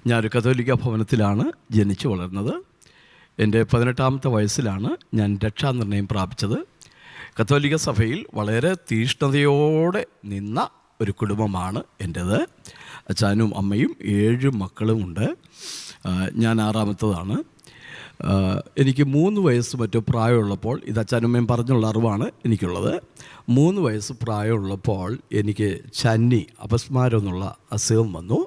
ഞാനൊരു കത്തോലിക്ക ഭവനത്തിലാണ് ജനിച്ചു വളർന്നത്. എൻ്റെ 18ാമത്തെ വയസ്സിലാണ് ഞാൻ രക്ഷാനിർണയം പ്രാപിച്ചത്. കത്തോലിക്ക സഭയിൽ വളരെ തീഷ്ണതയോടെ നിന്ന ഒരു കുടുംബമാണ് എൻ്റേത്. അച്ഛനും അമ്മയും 7 മക്കളും ഉണ്ട്. ഞാൻ 6ാമത്തതാണ്. എനിക്ക് 3 വയസ്സ് മറ്റോ പ്രായമുള്ളപ്പോൾ, ഇത് അച്ഛനമ്മയും പറഞ്ഞുള്ള അറിവാണ് എനിക്കുള്ളത്, 3 വയസ്സ് പ്രായമുള്ളപ്പോൾ എനിക്ക് ചന്നി അപസ്മാരം എന്നുള്ള അസുഖം വന്നു.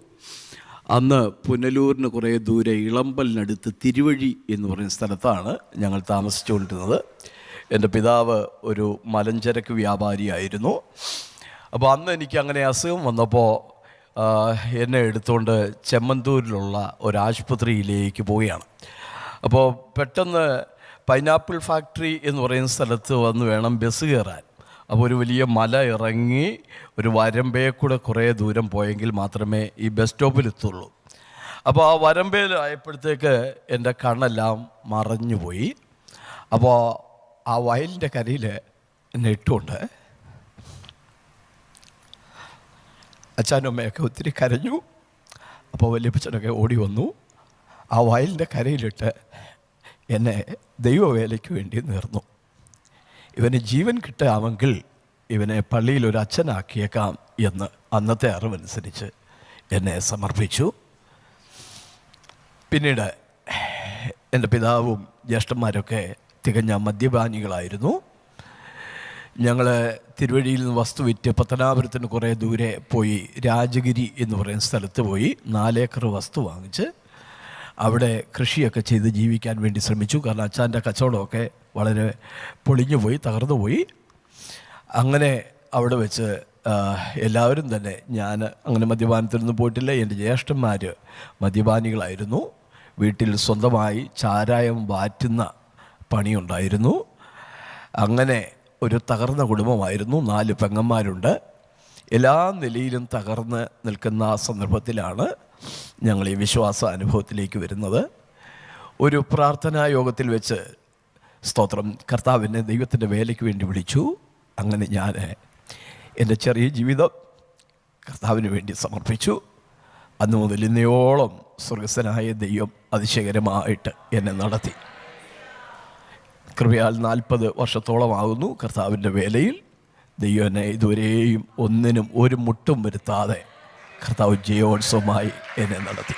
അന്ന് പുനലൂരിന് കുറേ ദൂരെ ഇളമ്പലിനടുത്ത് തിരുവഴി എന്ന് പറയുന്ന സ്ഥലത്താണ് ഞങ്ങൾ താമസിച്ചുകൊണ്ടിരുന്നത്. എൻ്റെ പിതാവ് ഒരു മലഞ്ചരക്ക് വ്യാപാരിയായിരുന്നു. അപ്പോൾ അന്ന് എനിക്ക് അങ്ങനെ അസുഖം വന്നപ്പോൾ എന്നെ എടുത്തുകൊണ്ട് ചെമ്മന്തൂരിലുള്ള ഒരാശുപത്രിയിലേക്ക് പോവുകയാണ്. അപ്പോൾ പെട്ടെന്ന് പൈനാപ്പിൾ ഫാക്ടറി എന്ന് പറയുന്ന സ്ഥലത്ത് വന്ന് വേണം ബസ് കയറാൻ. അപ്പോൾ ഒരു വലിയ മല ഇറങ്ങി ഒരു വരമ്പയെ കൂടെ കുറേ ദൂരം പോയെങ്കിൽ മാത്രമേ ഈ ബസ് സ്റ്റോപ്പിലെത്തുള്ളൂ. അപ്പോൾ ആ വരമ്പയിലായപ്പോഴത്തേക്ക് എൻ്റെ കണ്ണെല്ലാം മറഞ്ഞുപോയി. അപ്പോൾ ആ വയലിൻ്റെ കരയിൽ എന്നെ ഇട്ടുകൊണ്ട് അച്ഛനും അമ്മയൊക്കെ ഒത്തിരി കരഞ്ഞു. അപ്പോൾ വലിയപ്പച്ചനൊക്കെ ഓടി വന്നു. ആ വയലിൻ്റെ കരയിലിട്ട് എന്നെ ദൈവവേലയ്ക്ക് വേണ്ടി നേർന്നു. ഇവന് ജീവൻ കിട്ടാമെങ്കിൽ ഇവനെ പള്ളിയിൽ ഒരു അച്ഛനാക്കിയേക്കാം എന്ന് അന്നത്തെ അറിവനുസരിച്ച് എന്നെ സമർപ്പിച്ചു. പിന്നീട് എൻ്റെ പിതാവും ജ്യേഷ്ഠന്മാരൊക്കെ തികഞ്ഞ മദ്യപാനികളായിരുന്നു. ഞങ്ങൾ തിരുവഴിയിൽ നിന്ന് വസ്തു വിറ്റ് പത്തനാപുരത്തിന് കുറേ ദൂരെ പോയി രാജഗിരി എന്ന് പറയുന്ന സ്ഥലത്ത് പോയി 4 ഏക്കർ വസ്തു വാങ്ങിച്ച് അവിടെ കൃഷിയൊക്കെ ചെയ്ത് ജീവിക്കാൻ വേണ്ടി ശ്രമിച്ചു. കാരണം അച്ഛൻ്റെ കച്ചവടമൊക്കെ വളരെ പൊളിഞ്ഞുപോയി, തകർന്നുപോയി. അങ്ങനെ അവിടെ വെച്ച് എല്ലാവരും തന്നെ, ഞാൻ അങ്ങനെ മദ്യപാനത്തിനൊന്നും പോയിട്ടില്ല, എൻ്റെ ജ്യേഷ്ഠന്മാർ മദ്യപാനികളായിരുന്നു. വീട്ടിൽ സ്വന്തമായി ചാരായം വാറ്റുന്ന പണിയുണ്ടായിരുന്നു. അങ്ങനെ ഒരു തകർന്ന കുടുംബമായിരുന്നു. 4 പെങ്ങന്മാരുണ്ട്. എല്ലാ നിലയിലും തകർന്ന് നിൽക്കുന്ന സന്ദർഭത്തിലാണ് ഞങ്ങൾ ഈ വിശ്വാസ അനുഭവത്തിലേക്ക് വരുന്നത്. ഒരു പ്രാർത്ഥനാ യോഗത്തിൽ വെച്ച് സ്തോത്രം കർത്താവിനെ ദൈവത്തിൻ്റെ വേലയ്ക്ക് വേണ്ടി വിളിച്ചു. അങ്ങനെ ഞാൻ എൻ്റെ ചെറിയ ജീവിതം കർത്താവിന് വേണ്ടി സമർപ്പിച്ചു. അന്നു മുതൽ ഇന്നയോളം സ്വർഗസ്ഥനായ ദൈവം അതിശയകരമായിട്ട് എന്നെ നടത്തി. കൃപയാൽ 40 വർഷത്തോളമാകുന്നു കർത്താവിൻ്റെ വേലയിൽ. ദൈവം എന്നെ ഇതുവരെയും ഒന്നിനും ഒരു മുട്ടും വരുത്താതെ കർത്താവ് ജയോത്സവമായി എന്നെ നടത്തി.